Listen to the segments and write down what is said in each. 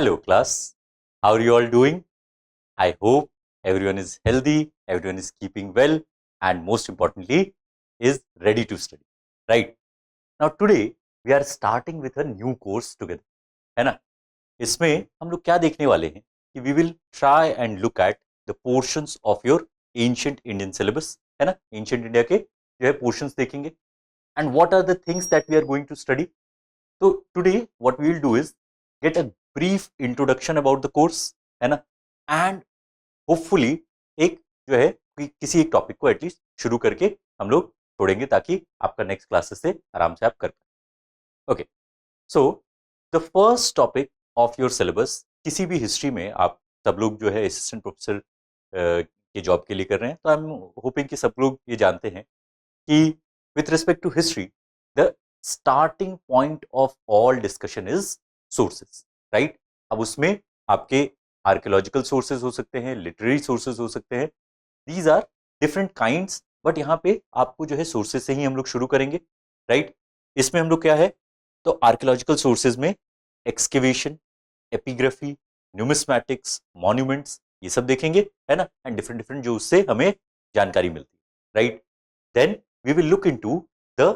Hello, class. How are you all doing? I hope everyone is healthy, everyone is keeping well, and most importantly, is ready to study. Right? Now, today we are starting with a new course together. है ना? इसमें हम लोग क्या देखने वाले हैं कि we will try and look at the portions of your ancient Indian syllabus. है ना? Ancient India के जो है portions देखेंगे. And what are the things that we are going to study? So today what we will do is get a brief introduction about the course, है ना, and hopefully एक जो है किसी एक टॉपिक को एटलीस्ट शुरू करके हम लोग छोड़ेंगे ताकि आपका नेक्स्ट क्लासेस से आराम से आप कर पाए. Okay, so the first topic of your syllabus, किसी भी हिस्ट्री में आप सब लोग जो है असिस्टेंट प्रोफेसर के जॉब के लिए कर रहे हैं, तो आई एम होपिंग कि सब लोग ये जानते हैं कि with respect to history the starting point of all discussion is sources, right. अब उसमें आपके आर्कियोलॉजिकल सोर्सेज हो सकते हैं, लिटरेरी सोर्सेज हो सकते हैं, these are different kinds, but यहाँ पे आपको जो है सोर्सेज से ही हम लोग शुरू करेंगे, राइट. इसमें हम लोग क्या है, तो आर्कियोलॉजिकल सोर्सेज में एक्सकेवेशन, एपिग्राफी, न्यूमिस्मैटिक्स, मॉन्यूमेंट्स, ये सब देखेंगे, है ना, एंड डिफरेंट डिफरेंट जो उससे हमें जानकारी मिलती है, right. Then we will look into the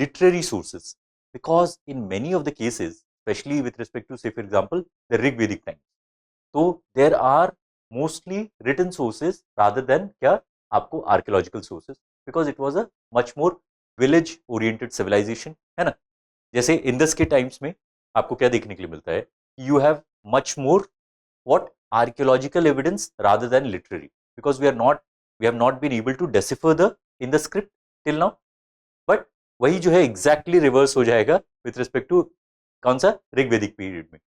literary sources, because in many of the cases, especially with respect to, say for example, the Rigvedic times, so there are mostly written sources rather than क्या आपको archaeological sources, because it was a much more village oriented civilization, है ना. जैसे Indus के times में आपको क्या देखने के लिए मिलता है, you have much more what archaeological evidence rather than literary, because we have not been able to decipher the in the script till now. But वही जो है एग्जैक्टली रिवर्स हो जाएगा विथ रिस्पेक्ट टू कौन सा, ऋग्वेदिक पीरियड में,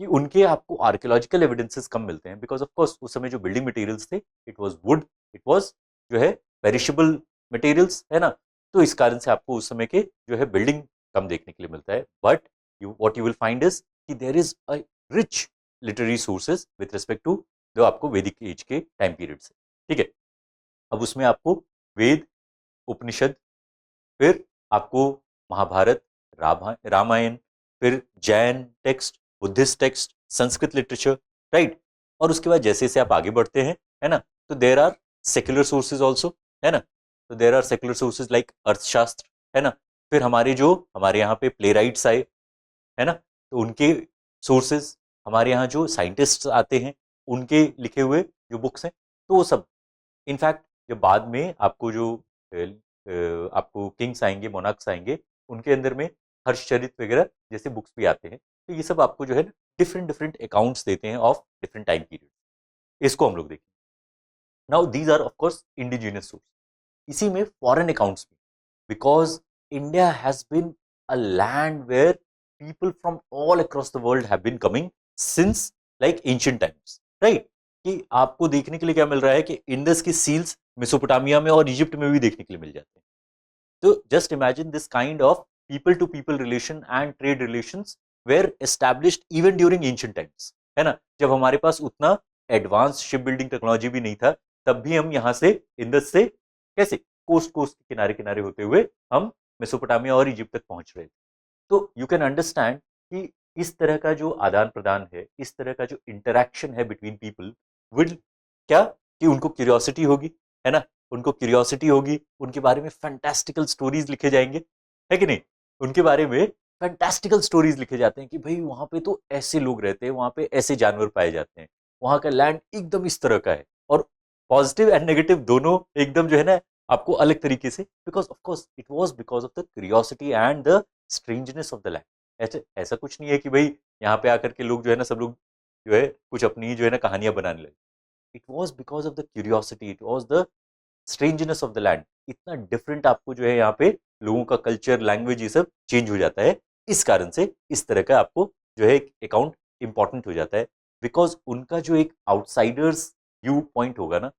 कि उनके आपको आर्कियोलॉजिकल एविडेंसेस कम मिलते हैं, बिकॉज ऑफ कोर्स उस समय जो बिल्डिंग मटेरियल्स थे, it was would, it was जो है पेरिशेबल मटेरियल्स, है ना. तो इस कारण से आपको उस समय के जो है बिल्डिंग कम देखने के लिए मिलता है. But what you will find is कि there is a rich literary sources with respect to जो आपको वैदिक एज के टाइम पीरियड से, ठीक है. अब उसमें आपको वेद, उपनिषद, फिर आपको महाभारत, रामायण, फिर Jain text, Buddhist text, Sanskrit literature, right. और उसके बाद जैसे जैसे आप आगे बढ़ते हैं, है ना, तो there are secular sources also, है ना. तो there are secular sources like Arthashastra, है ना. फिर हमारे यहाँ पे प्ले राइट्स आए, है ना, तो उनके सोर्सेज, हमारे यहाँ जो साइंटिस्ट आते हैं उनके लिखे हुए जो बुक्स हैं, तो वो सब इनफैक्ट जब बाद में आपको जो आपको किंग्स आएंगे, मोनार्क्स आएंगे, उनके अंदर में हर्षचरित वगैरह जैसे बुक्स भी आते हैं, तो ये सब आपको जो है डिफरेंट डिफरेंट अकाउंट्स देते हैं ऑफ डिफरेंट टाइम पीरियड. इसको हम लोग देखें. Now these are of course indigenous source. इसी में फॉरेन अकाउंट्स भी, because India has been a land where people from all across the world have been coming since like ancient times, right. कि आपको देखने के लिए क्या मिल रहा है कि इंडस की सील्स मेसोपोटामिया में और इजिप्ट में भी देखने के लिए मिल जाते हैं. तो just imagine this kind of people to people relation and trade relations were established even during ancient times, है ना. जब हमारे पास उतना एडवांस शिप बिल्डिंग टेक्नोलॉजी भी नहीं था, तब भी हम यहाँ से इंडस से कैसे कोस्ट कोस्ट के किनारे किनारे होते हुए हम मेसोपोटामिया और इजिप्ट तक पहुंच रहे थे. तो यू कैन अंडरस्टैंड कि इस तरह का जो आदान प्रदान है, इस तरह का जो इंटरेक्शन है बिटवीन पीपल, विल क्या कि उनको क्यूरियोसिटी होगी, है ना. उनको क्यूरियोसिटी होगी, उनके बारे में फैंटास्टिकल स्टोरीज लिखे जाएंगे, है कि नहीं. उनके बारे में फैंटास्टिकल स्टोरीज लिखे जाते हैं कि भाई वहां पे तो ऐसे लोग रहते हैं, वहां पे ऐसे जानवर पाए जाते हैं, वहां का लैंड एकदम इस तरह का है, और पॉजिटिव एंड नेगेटिव दोनों एकदम जो है ना आपको अलग तरीके से, because of course it was because of the curiosity and the strangeness of the land. ऐसा कुछ नहीं है कि भाई यहाँ पे आकर के लोग जो है ना, सब लोग जो है कुछ अपनी जो है ना कहानियां बनाने लगे. It was because of the curiosity, it was the strangeness of the land. इतना डिफरेंट आपको जो है यहाँ पे लोगों का कल्चर, लैंग्वेज, ये सब चेंज हो जाता है. इस कारण से इस तरह का आपको जो है अकाउंट इंपॉर्टेंट हो जाता है, बिकॉज उनका जो एक आउटसाइडर्स व्यू पॉइंट होगा ना,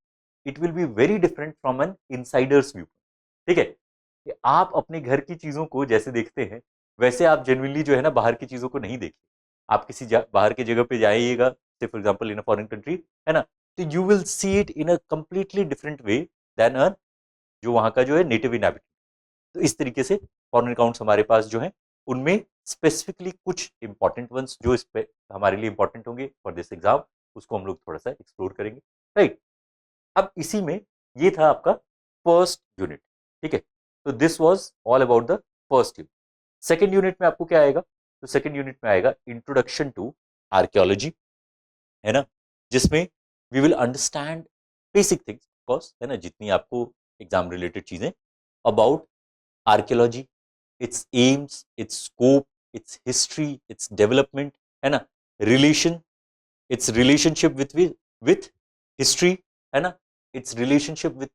it will be very different from an insider's view. ठीक है, कि आप अपने घर की चीजों को जैसे देखते हैं, वैसे आप जेन्युइनली जो है ना बाहर की चीजों को नहीं देखिए. आप किसी बाहर की जगह पे जाइएगा, say for example in a foreign country, है ना, तो you will see it in a completely different way than a जो वहां का जो है नेटिव इनहैबिटेंट. तो इस तरीके से फॉरेन अकाउंट्स हमारे पास जो है उनमें स्पेसिफिकली कुछ इंपॉर्टेंट वंस जो इस पे हमारे लिए इंपॉर्टेंट होंगे फॉर दिस एग्जाम, उसको हम लोग थोड़ा सा एक्सप्लोर करेंगे, राइट। अब इसी में ये था आपका फर्स्ट यूनिट, ठीक है। तो this was all about the first unit. Second unit में आपको क्या आएगा? तो सेकंड यूनिट में आएगा इंट्रोडक्शन टू आर्कियोलॉजी, है ना, जिसमें we will understand basic things of course, है ना, जितनी आपको एग्जाम रिलेटेड चीजें about archaeology, its aims, its scope, its history, its development, है ना, relation, its relationship with history, है ना, इट्स रिलेशनशिप विथ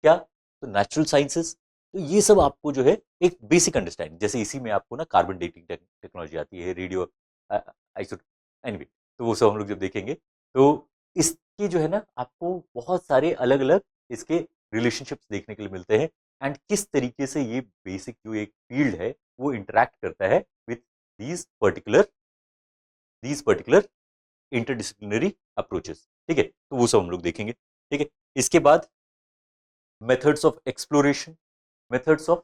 क्या, तो नेचुरल साइंसेस। तो ये सब आपको जो है एक बेसिक अंडरस्टैंडिंग, जैसे इसी में आपको ना कार्बन डेटिंग टेक्नोलॉजी आती है, रेडियो आइसो, एनीवे, तो वो सब हम लोग जब देखेंगे तो इसके जो है ना आपको बहुत सारे अलग अलग इसके रिलेशनशिप्स देखने के लिए मिलते हैं, एंड किस तरीके से ये बेसिक जो एक फील्ड है वो इंटरैक्ट करता है with these particular interdisciplinary approaches, ठीक है। तो वो सब हम लोग देखेंगे, ठीक है। इसके बाद methods of exploration, methods of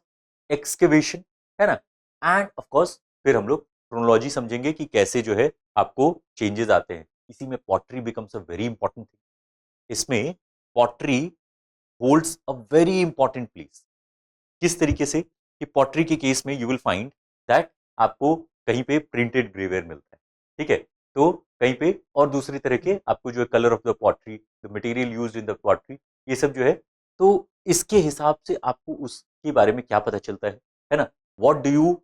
excavation, है ना, एंड ऑफ कोर्स फिर हम लोग क्रोनोलॉजी समझेंगे कि कैसे जो है आपको चेंजेस आते हैं। इसी में pottery becomes a very important thing. इसमें pottery holds a very important place. किस तरीके से कि पॉटरी के केस में यू विल फाइंड दैट आपको कहीं पे प्रिंटेड ग्रेवेयर मिलता है, ठीक है। तो कहीं पे और दूसरी तरह के आपको जो है colour of the pottery, the material used in the pottery, ये सब जो है, तो इसके हिसाब से आपको उसके बारे में क्या पता चलता है ना, what do you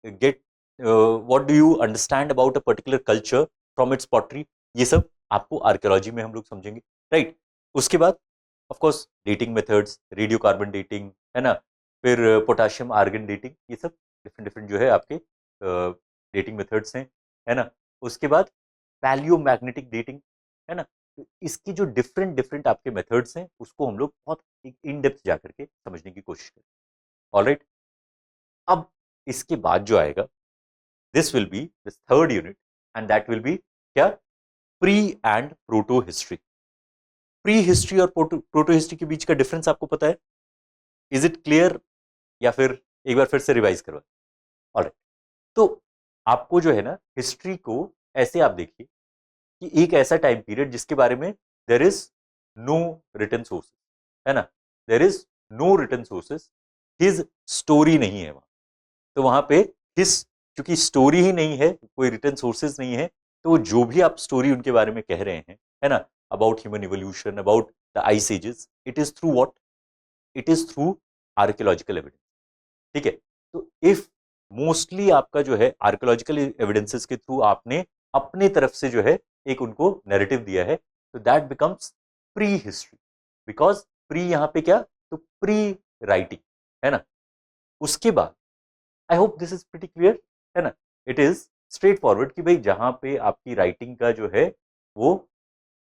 get, what do you understand about a particular culture from its pottery, ये सब आपको आर्कियोलॉजी में हम लोग समझेंगे, राइट। उसके बाद of course dating methods, radio carbon dating, है ना, फिर पोटाशियम आर्गन डेटिंग, ये सब डिफरेंट डिफरेंट जो है आपके डेटिंग मेथड्स हैं, है ना। उसके बाद पैलियो मैग्नेटिक डेटिंग, है ना। तो इसकी जो डिफरेंट डिफरेंट आपके मेथड्स हैं उसको हम लोग बहुत इन डेप्थ जा करके समझने की कोशिश करें, ऑलराइट। अब इसके बाद जो आएगा, this will be this third unit, and that will be क्या, pre and proto history. Pre history और प्रोटो हिस्ट्री के बीच का डिफरेंस आपको पता है? इज इट क्लियर, या फिर एक बार फिर से रिवाइज करवा? ऑलराइट। तो आपको जो है ना हिस्ट्री को ऐसे आप देखिए कि एक ऐसा टाइम पीरियड जिसके बारे में there is no written sources, है ना, there is no written sources, his story नहीं है वहां। तो वहां पे हिज, क्योंकि स्टोरी ही नहीं है, कोई रिटन सोर्सेज नहीं है, तो जो भी आप स्टोरी उनके बारे में कह रहे हैं, है ना, about human evolution, about the ice edges, it is through what, it is through archaeological evidence, ठीक है। तो इफ मोस्टली आपका जो है आर्कियोलॉजिकल एविडेंसेस के थ्रू आपने अपने तरफ से जो है एक उनको नैरेटिव दिया है, तो that becomes pre history, because pre यहां पे क्या, तो प्री राइटिंग, है ना। उसके बाद I hope this is pretty clear, है ना, इट इज स्ट्रेट फॉरवर्ड कि भाई जहां पे आपकी राइटिंग का जो है वो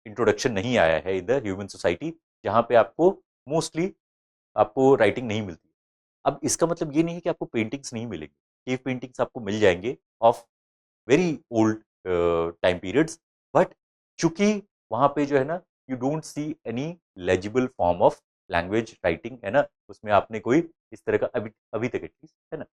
इंट्रोडक्शन नहीं आया है इन द ह्यूमन सोसाइटी, जहां पे आपको मोस्टली आपको राइटिंग नहीं मिलती। अब इसका मतलब ये नहीं है कि आपको पेंटिंग्स नहीं मिलेंगी, केव पेंटिंग्स आपको मिल जाएंगे of very old time periods, but चूंकि वहां पे जो है ना you don't see any legible form of language writing, है ना, उसमें आपने कोई इस तरह का अभी अभी तक एटलीस्ट, है ना।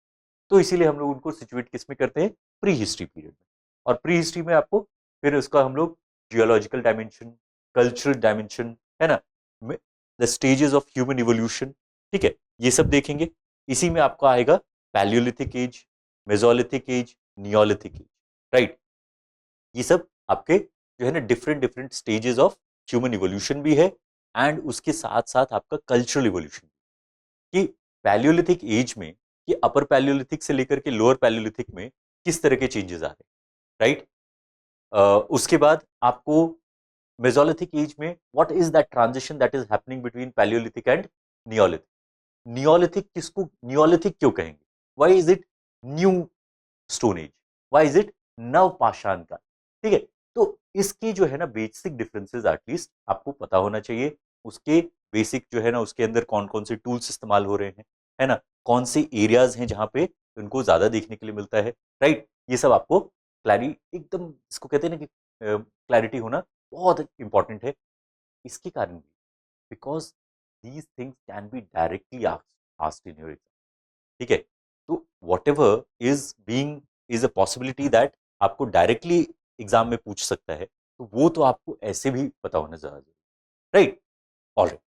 तो इसीलिए हम लोग उनको सिचुएट किस में करते हैं, प्री हिस्ट्री पीरियड में। और प्री हिस्ट्री में आपको फिर उसका हम लोग जियोलॉजिकल डायमेंशन, कल्चरल डायमेंशन, है ना, the stages of human evolution, ठीक है, ये सब देखेंगे। इसी में आपका आएगा palaeolithic age, mesolithic age, neolithic age, right. ये सब आपके जो है ना different different stages of human evolution भी है, एंड उसके साथ साथ आपका कल्चरल इवोल्यूशन, कि पैलियोलिथिक एज में, कि अपर पैलियोलिथिक से लेकर के लोअर पैलियोलिथिक में किस तरह के चेंजेस आ रहे हैं, राइट। उसके बाद आपको मेसोलिथिक एज में what is that transition that is happening between Palaeolithic and Neolithic. Neolithic किसको नियोलिथिक क्यों कहेंगे, why is it new stone age, why is it नव पाषाण का, ठीक है। तो इसके जो है ना बेसिक डिफरेंसेस एटलीस्ट आपको पता होना चाहिए। उसके बेसिक जो है ना उसके अंदर कौन कौन से टूल्स इस्तेमाल हो रहे हैं, है ना, कौन से एरियाज हैं जहां पे उनको ज्यादा देखने के लिए मिलता है, राइट। ये सब आपको क्लैरिटी एकदम, इसको कहते हैं ना कि क्लैरिटी होना बहुत इंपॉर्टेंट है। इसके कारण भी, because these things can be directly asked in your exam, ठीक है। तो what ever is a possibility that आपको डायरेक्टली एग्जाम में पूछ सकता है, तो वो तो आपको ऐसे भी पता होना जरूरी, राइट? ऑलराइट,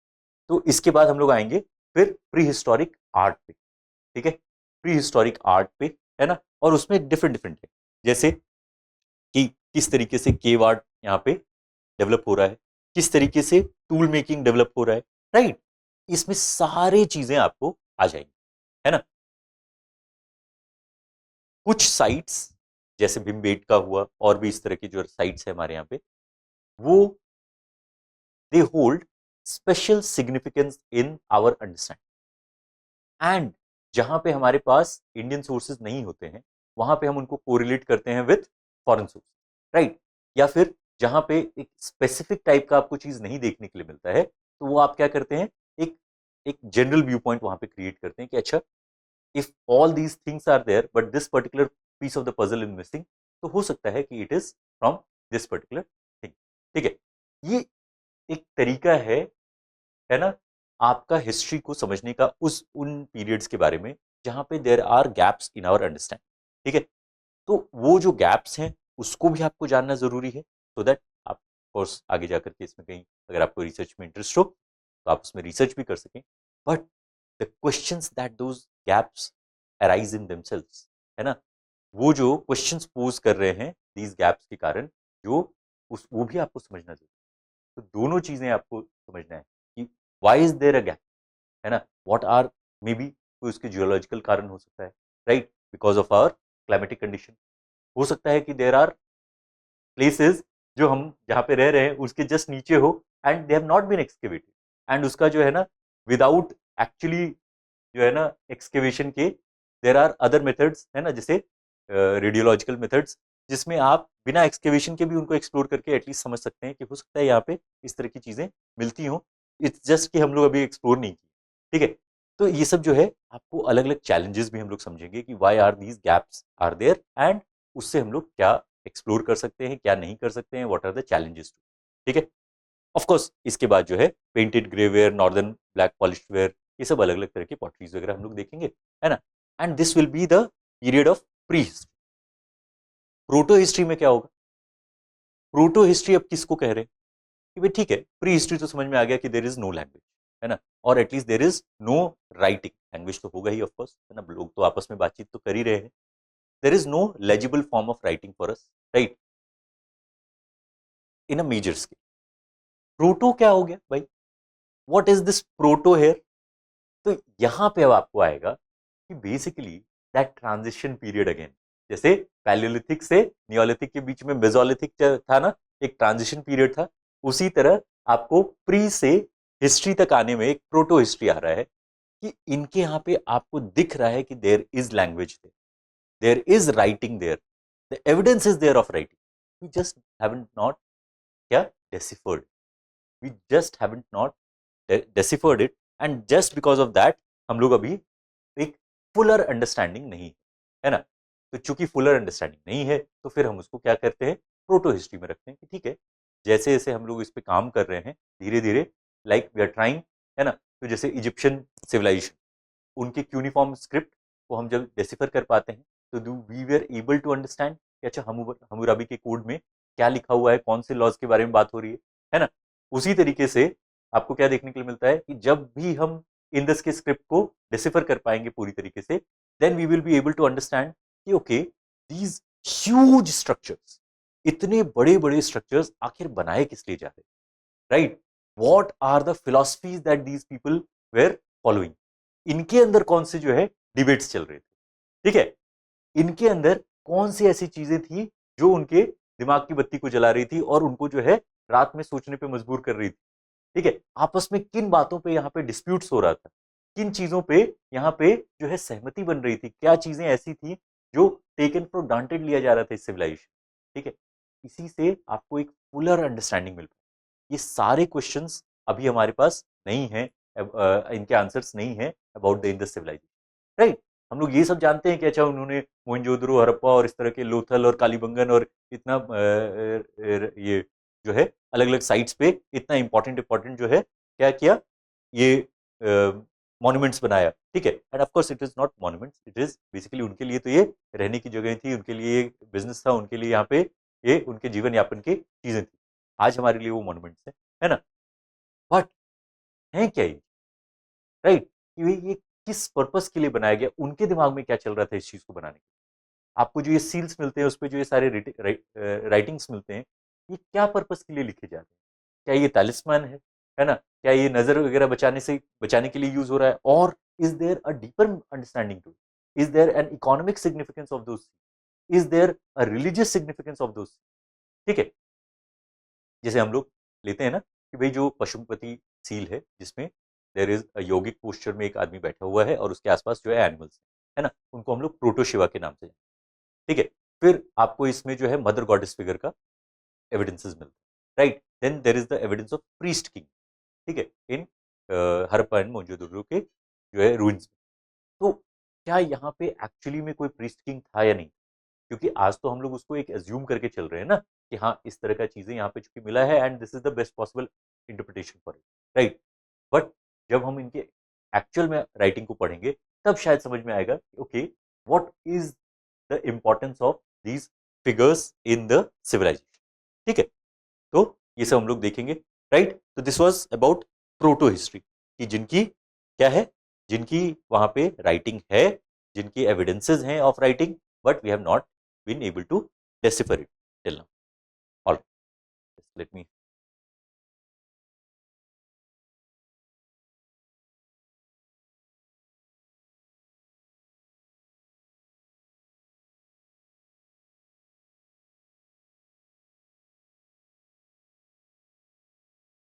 तो इसके बाद हम लोग आएंगे फिर प्री हिस्टोरिक आर्ट पे, ठीक है? प्री हिस्टोरिक आर्ट पे, है ना? और उसमें डिफरेंट डिफरेंट है, जैसे कि किस तरीके से केव आर्ट यहाँ पे डेवलप हो रहा है, किस तरीके से टूल मेकिंग डेवलप हो रहा है, राइट? इसमें सारी चीजें आपको आ जाएंगी, है ना? कुछ साइट्स जैसे भीमबेटका हुआ और भी इस तरह की जो साइट्स है हमारे यहाँ पे, वो they hold special significance in our understanding, and जहां पे हमारे पास इंडियन सोर्सेज नहीं होते हैं वहां पे हम उनको कोरिलेट करते हैं विथ फॉरेन सोर्स, राइट? या फिर जहां पे एक स्पेसिफिक टाइप का आपको चीज नहीं देखने के लिए मिलता है, तो वो आप क्या करते हैं, एक एक जनरल व्यू पॉइंट वहां पे क्रिएट करते हैं कि अच्छा, if all these things are there but this particular piece of the puzzle is missing, तो हो सकता है कि it is from this particular thing, ठीक है? ये एक तरीका है ना, आपका हिस्ट्री को समझने का उस उन पीरियड्स के बारे में जहां पे there are gaps in our understanding, ठीक है? तो वो जो गैप्स हैं उसको भी आपको जानना जरूरी है, सो दैट आप कोर्स आगे जाकर के इसमें कहीं अगर आपको रिसर्च में इंटरेस्ट हो तो आप उसमें रिसर्च भी कर सकें। But the questions that those gaps arise in themselves, है ना, वो जो क्वेश्चंस पोज कर रहे हैं दीज गैप्स के कारण, जो उस वो भी आपको समझना जरूरी है। तो दोनों चीजें आपको समझना है कि why is there a gap, है ना, व्हाट आर, मे बी कोई उसके जियोलॉजिकल कारण हो सकता है, right, because of our climatic condition. हो सकता है कि देर आर प्लेसेस जो हम जहाँ पे रह रहे हैं उसके जस्ट नीचे हो and they have not been excavated, and उसका जो है ना, विदाउट एक्चुअली जो है ना एक्सकेवेशन के, देर आर अदर मेथड्स, है ना, जैसे रेडियोलॉजिकल मेथड्स, जिसमें आप बिना एक्सकेवेशन के भी उनको एक्सप्लोर करके एटलीस्ट समझ सकते हैं कि हो सकता है यहाँ पे इस तरह की चीजें मिलती हों, इट्स जस्ट कि हम लोग अभी एक्सप्लोर नहीं किए, ठीक है? तो ये सब जो है आपको अलग अलग चैलेंजेस भी हम लोग समझेंगे कि why are these gaps are there, and उससे हम लोग क्या एक्सप्लोर कर सकते हैं, क्या नहीं कर सकते हैं, व्हाट आर द चैलेंजेस, ठीक है? ऑफ कोर्स इसके बाद जो है painted grey ware, northern black polished where, ये सब अलग अलग तरह के पॉटरीज वगैरह हम लोग देखेंगे, है ना? And this will be the period of pre history. Proto history में क्या होगा? प्रोटो हिस्ट्री अब किसको कह रहे हैं कि भाई ठीक है, प्री हिस्ट्री तो समझ में आ गया कि देर इज नो लैंग्वेज, है ना, और at least there is no writing, language तो होगा ही ऑफकोर्स, है ना, लोग तो आपस में बातचीत तो कर ही रहे हैं, there is no legible form of writing for us, right, in a major scale. Proto क्या हो गया भाई, what is this proto here? तो यहां पे अब आपको आएगा कि basically that transition period again, जैसे पैलियोलिथिक से नियोलिथिक के बीच में मेसोलिथिक था ना, एक ट्रांजिशन पीरियड था, उसी तरह आपको प्री से हिस्ट्री तक आने में एक प्रोटो हिस्ट्री आ रहा है कि इनके यहाँ पे आपको दिख रहा है कि there is language, there is writing, there the evidence is there of writing, we just haven't not क्या deciphered, we just haven't not deciphered it, and just because of that हम लोग अभी एक फुलर अंडरस्टैंडिंग नहीं है ना। तो चूंकि फुलर अंडरस्टैंडिंग नहीं है तो फिर हम उसको क्या करते हैं, प्रोटो हिस्ट्री में रखते हैं कि ठीक है, जैसे जैसे हम लोग इस पे काम कर रहे हैं धीरे धीरे, लाइक वी आर ट्राइंग, है ना, तो जैसे इजिप्शियन सिविलाइजेशन, उनके क्यूनिफॉर्म स्क्रिप्ट को हम जब डेसिफर कर पाते हैं तो do we were able to understand कि अच्छा हमूराबी के कोड में क्या लिखा हुआ है, कौन से लॉज के बारे में बात हो रही है ना। उसी तरीके से आपको क्या देखने के लिए मिलता है कि जब भी हम इंदस के स्क्रिप्ट को डिसिफर कर पाएंगे पूरी तरीके से, then we will be able to understand कि ओके, दीज ह्यूज स्ट्रक्चर्स, इतने बड़े बड़े स्ट्रक्चर्स आखिर बनाए किस लिए जा रहे, right, what are the philosophies that these people were following, इनके अंदर कौन से जो है डिबेट्स चल रहे थे, ठीक है, इनके अंदर कौन सी ऐसी चीजें थी जो उनके दिमाग की बत्ती को जला रही थी और उनको जो है रात में सोचने पे मजबूर कर रही थी, ठीक है, आपस में किन बातों पे यहाँ पे डिस्प्यूट्स हो रहा था, किन चीजों पे यहाँ पे जो है सहमति बन रही थी, क्या चीजें ऐसी थी जो टेकन फॉर ग्रांटेड लिया जा रहा था इस सिविलाइजेशन, ठीक है, इसी से आपको एक फुलर अंडरस्टैंडिंग मिल रहा है। ये सारे क्वेश्चंस अभी हमारे पास नहीं है, इनके आंसर्स नहीं है about the Indus civilisation, right. हम लोग ये सब जानते हैं कि अच्छा उन्होंने मोहनजोदड़ो, हड़प्पा और इस तरह के लोथल और कालीबंगन और इतना ये जो है अलग अलग साइट्स पे इतना इंपॉर्टेंट इंपॉर्टेंट जो है क्या किया, ये मॉन्यूमेंट्स बनाया, ठीक है। And of course it is not monuments, it is basically उनके लिए तो ये रहने की जगह थी, उनके लिए बिजनेस था, उनके लिए यहाँ पे ये उनके जीवन यापन की चीजें थी। आज हमारे लिए वो मॉन्यूमेंट्स है ना। बट है क्या ये, राइट, ये किस पर्पस के लिए बनाया गया, उनके दिमाग में क्या चल रहा था इस चीज को बनाने के लिए। आपको जो ये सील्स मिलते हैं, उस पर जो ये सारे राइटिंग्स मिलते हैं, ये क्या पर्पस के लिए लिखे जाते हैं। क्या ये तालिस्मान है ना, क्या ये नजर वगैरह बचाने के लिए यूज हो रहा है, और is there a deeper understanding to it, is there an economic significance of those, is there a religious significance of those, ठीक है। जैसे हम लोग लेते हैं ना कि भाई जो पशुपति सील है, जिसमें देर इज अ योगिक पोस्चर में एक आदमी बैठा हुआ है और उसके आसपास जो है एनिमल्स है ना, उनको हम लोग प्रोटोशिवा के नाम से, ठीक है। फिर आपको इसमें जो है मदर गॉडेस फिगर का एविडेंसेस मिलते हैं, right. Then there is the evidence of priest king, ठीक है, इन हड़प्पा एंड मोहनजोदड़ो के जो है रूइंस में। तो क्या यहाँ पे एक्चुअली में कोई प्रीस्ट किंग था या नहीं, क्योंकि आज तो हम लोग उसको एक एज्यूम करके चल रहे हैं ना कि हाँ इस तरह का चीजें यहाँ पे चूंकि मिला है and this is the best possible interpretation for it, right. But जब हम इनके एक्चुअल में राइटिंग को पढ़ेंगे, तब शायद समझ में आएगा okay what is the importance of these figures in the civilisation, ठीक है। तो ये सब हम लोग देखेंगे, राइट। तो this was about proto history, कि जिनकी क्या है, जिनकी वहां पे राइटिंग है, जिनकी एविडेंसेस हैं of writing, but we have not been able to decipher it till now. All let me,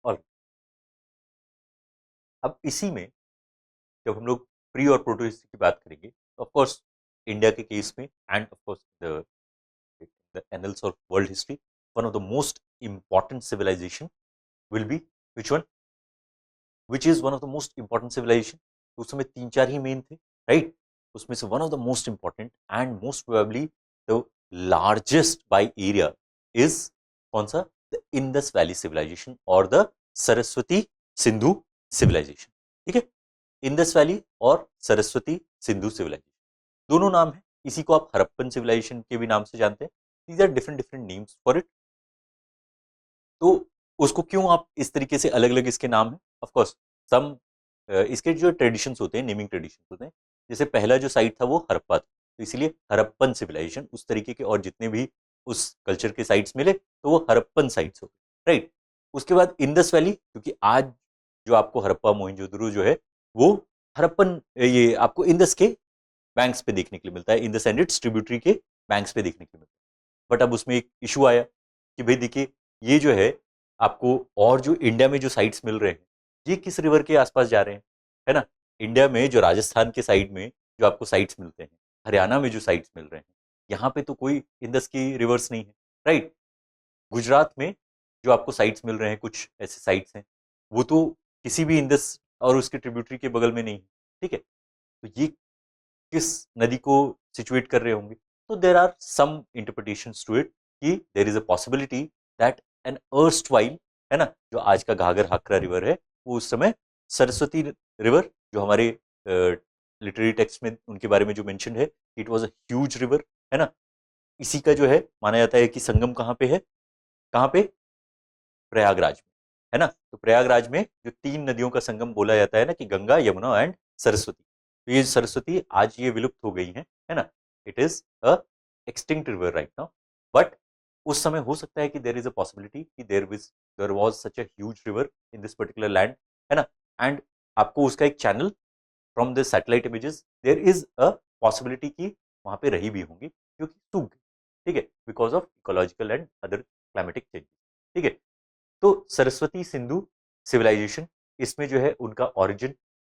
all अब इसी में जब हम लोग प्री और प्रोटो हिस्ट्री की बात करेंगे, तो ऑफ कोर्स इंडिया के केस में and of course the annals of world history, one of the most important civilisation will be which one, which is one of the most important civilisation. उस समय तीन चार ही मेन थे, right. उसमें से one of the most important and most probably the largest by area is कौन सा, the Indus valley civilisation और द सरस्वती सिंधु सिविलाइजेशन, ठीक है। इंडस वैली और सरस्वती सिंधु सिविलाइजेशन दोनों नाम है, इसी को आप हरप्पन सिविलाइजेशन के भी नाम से जानते हैं। These are different different names for it. तो उसको क्यों आप इस तरीके से अलग अलग इसके नाम है, ऑफ कोर्स सम इसके जो ट्रेडिशंस होते हैं, नेमिंग ट्रेडिशंस होते हैं, जैसे पहला जो साइट था वो हरप्पा था, तो इसलिए हरप्पन सिविलाइजेशन, उस तरीके के और जितने भी उस कल्चर के साइट्स मिले तो वो हरप्पन साइट्स हो गए, राइट। उसके बाद इंडस वैली, क्योंकि आज जो आपको हरप्पा मोहनजोदड़ो जो है वो हरप्पन ये आपको इंडस के बैंक्स पे देखने के लिए मिलता है, इंडस एंड इट्स ट्रिब्यूटरी के बैंक्स पे देखने के लिए मिलता है। बट अब उसमें एक इशू आया कि भाई देखिए ये जो है आपको और जो इंडिया में जो साइट्स मिल रहे हैं, ये किस रिवर के आसपास जा रहे हैं, है ना। इंडिया में जो राजस्थान के साइड में जो आपको साइट्स मिलते हैं, हरियाणा में जो साइट्स मिल रहे हैं, यहाँ पे तो कोई इंडस की रिवर्स नहीं है, राइट। गुजरात में जो आपको साइट्स मिल रहे हैं, कुछ ऐसे साइट्स हैं, वो तो किसी भी इंडस और उसके ट्रिब्यूटरी के बगल में नहीं है, ठीक है। तो ये किस नदी को सिचुएट कर रहे होंगे, तो there are some interpretations to it कि there is a possibility that an erstwhile, है ना, जो आज का घाघर हाकरा रिवर है, वो उस समय सरस्वती रिवर, जो हमारे लिटरेरी टेक्स्ट में उनके बारे में जो मेंशन है, it was a huge river, है ना। इसी का जो है माना जाता है कि संगम कहाँ पे है, कहाँ पे, प्रयागराज में, है ना। तो प्रयागराज में जो तीन नदियों का संगम बोला जाता है ना, कि गंगा यमुना एंड सरस्वती, तो ये सरस्वती आज ये विलुप्त हो गई है ना। It is a extinct river right now, but उस समय हो सकता है कि देर इज अ पॉसिबिलिटी कि there was such a huge river in this particular land, है ना। एंड आपको उसका एक channel from the satellite images there is a possibility कि वहां पे रही भी होंगी, क्योंकि सूख गई, ठीक है, because of ecological and other climatic changes, ठीक है। तो सरस्वती सिंधु सिविलाइजेशन, इसमें जो है उनका ओरिजिन,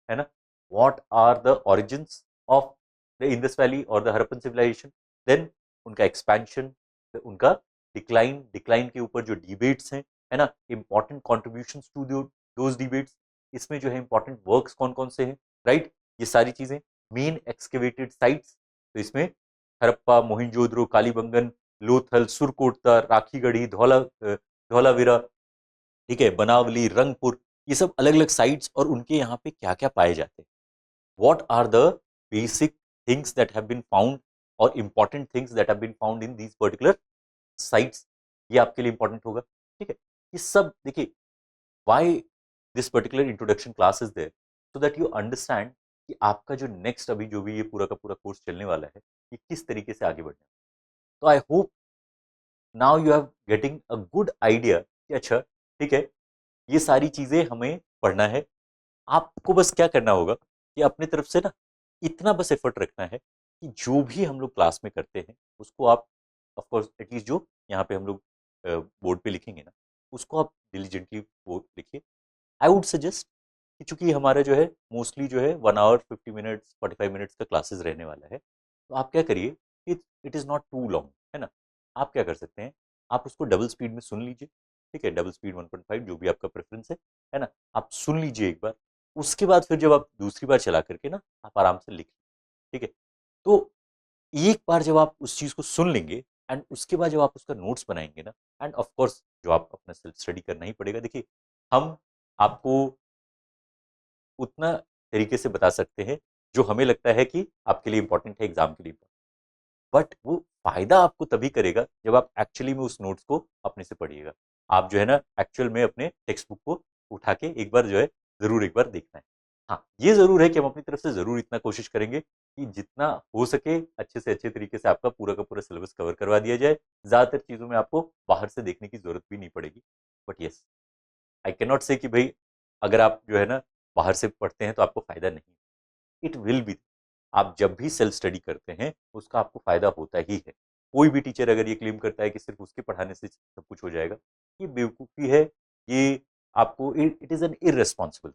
है ना, what are the origins of the Indus valley और द हरप्पन सिविलाइजेशन, देन उनका एक्सपेंशन, उनका डिक्लाइन, डिक्लाइन के ऊपर जो डिबेट्स हैं, है ना, important contributions to those debates, इसमें जो है इंपॉर्टेंट वर्क्स कौन कौन से हैं, राइट। ये सारी चीजें मेन एक्सकेवेटेड साइट्स, तो इसमें हरप्पा, मोहिंजोदड़ो, कालीबंगन, लोथल, सुरकोटता, राखीगढ़ी, धौलावीरा, ठीक है, बनावली, रंगपुर, ये सब अलग अलग साइट्स और उनके यहाँ पे क्या क्या पाए जाते हैं, what are the basic things that have been found or important things that have been found in these particular sites, ये आपके लिए इंपॉर्टेंट होगा, ठीक है। ये सब देखिए, why this particular introduction class is there, so that you understand कि आपका जो नेक्स्ट अभी जो भी ये पूरा का पूरा कोर्स चलने वाला है, ये किस तरीके से आगे बढ़ना है। तो I hope now you have getting a good idea कि अच्छा ठीक है, ये सारी चीजें हमें पढ़ना है। आपको बस क्या करना होगा कि अपनी तरफ से ना इतना बस एफर्ट रखना है कि जो भी हम लोग क्लास में करते हैं उसको आप ऑफ कोर्स एटलीस्ट जो यहाँ पे हम लोग बोर्ड पे लिखेंगे ना, उसको आप डिलीजेंटली वो लिखिए। आई वुड सजेस्ट कि चूंकि हमारा जो है मोस्टली जो है 1 आवर 50 मिनट्स 45 मिनट्स का क्लासेस रहने वाला है, तो आप क्या करिए, it is not too long, है ना। आप क्या कर सकते हैं, आप उसको डबल स्पीड में सुन लीजिए, ठीक है, डबल स्पीड 1.5 जो भी आपका प्रेफरेंस है ना। आप सुन लीजिए एक बार, उसके बाद फिर जब आप दूसरी बार चला करके ना आप आराम से लिख, ठीक है। तो एक बार जब आप उस चीज़ को सुन लेंगे एंड उसके बाद जब आप उसका नोट्स बनाएंगे ना, एंड ऑफ कोर्स जो आप अपना सेल्फ स्टडी करना ही पड़ेगा। देखिए, हम आपको उतना तरीके से बता सकते हैं जो हमें लगता है कि आपके लिए इंपॉर्टेंट है, एग्जाम के लिए, बट वो फायदा आपको तभी करेगा जब आप एक्चुअली में उस नोट्स को अपने से पढ़िएगा। आप जो है ना एक्चुअल में अपने टेक्स्ट बुक को उठा के एक बार जो है जरूर एक बार देखना है। हाँ, ये जरूर है कि हम अपनी तरफ से जरूर इतना कोशिश करेंगे कि जितना हो सके अच्छे से अच्छे तरीके से आपका पूरा का पूरा सिलेबस कवर करवा दिया जाए। ज्यादातर चीजों में आपको बाहर से देखने की जरूरत भी नहीं पड़ेगी, but yes, I can not से कि भाई अगर आप जो है ना बाहर से पढ़ते हैं तो आपको फायदा नहीं, इट विल बी। आप जब भी सेल्फ स्टडी करते हैं उसका आपको फायदा होता ही है। कोई भी टीचर अगर ये क्लेम करता है कि सिर्फ उसके पढ़ाने से सब कुछ हो जाएगा, ये बेवकूफ़ी है। ये आपको इट इज़ एन इररेस्पॉन्सिबल,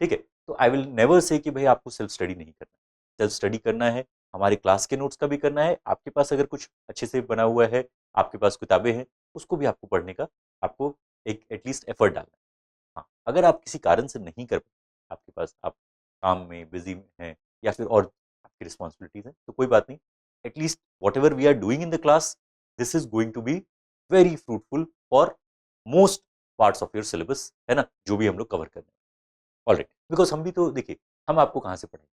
ठीक है। तो आई विल नेवर से कि भाई आपको सेल्फ स्टडी नहीं करना, सेल्फ स्टडी करना है, हमारे क्लास के नोट्स का भी करना है। आपके पास अगर कुछ अच्छे से बना हुआ है, आपके पास किताबें हैं, उसको भी आपको पढ़ने का आपको एक एटलीस्ट एफर्ट डालना है। हाँ, अगर आप किसी कारण से नहीं कर पाते, आपके पास आप काम में बिजी हैं या फिर और आपकी रिस्पॉन्सिबिलिटीज हैं, तो कोई बात नहीं। At least whatever we are doing in the class, this is going to be very fruitful for most parts of your syllabus, है ना, जो भी हम लोग कवर कर रहे हैं ऑलरेडी। बिकॉज हम भी तो देखिए, हम आपको कहाँ से पढ़ेंगे,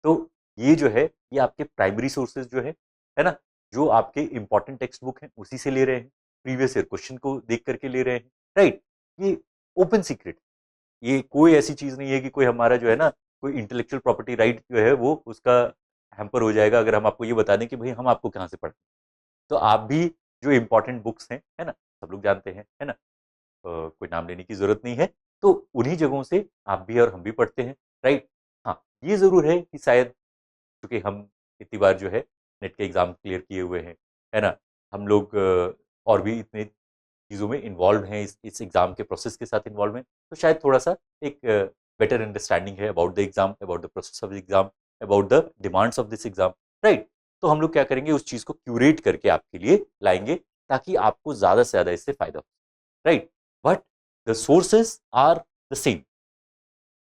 तो ये जो है ये आपके प्राइमरी सोर्सेज जो है ना, जो आपके इंपॉर्टेंट टेक्स्ट बुक हैं उसी से ले रहे हैं, प्रीवियस ईयर क्वेश्चन को देख करके ले रहे हैं, राइट। ये ओपन सीक्रेट, ये कोई ऐसी चीज नहीं है कि कोई हमारा जो है ना कोई इंटेलेक्चुअल प्रॉपर्टी राइट जो है वो उसका हैम्पर हो जाएगा अगर हम आपको ये बता दें कि भाई हम आपको कहाँ से पढ़ते हैं। तो आप भी जो इंपॉर्टेंट बुक्स हैं, है ना, सब लोग जानते हैं ना, कोई नाम लेने की जरूरत नहीं है, तो उन्हीं जगहों से आप भी और हम भी पढ़ते हैं, राइट। हाँ, ये जरूर है कि शायद क्योंकि हम इतनी बार जो है नेट के एग्जाम क्लियर किए हुए हैं, है ना, हम लोग और भी इतने चीज़ों में इन्वॉल्व हैं, इस एग्जाम के प्रोसेस के साथ इन्वॉल्व हैं, तो शायद थोड़ा सा एक बेटर अंडरस्टैंडिंग है about the exam, about the process of the exam, about the demands of this exam, right. तो हम लोग क्या करेंगे, उस चीज़ को क्यूरेट करके आपके लिए लाएंगे ताकि आपको ज़्यादा से ज़्यादा इससे फायदा हो, right. But the sources are the same,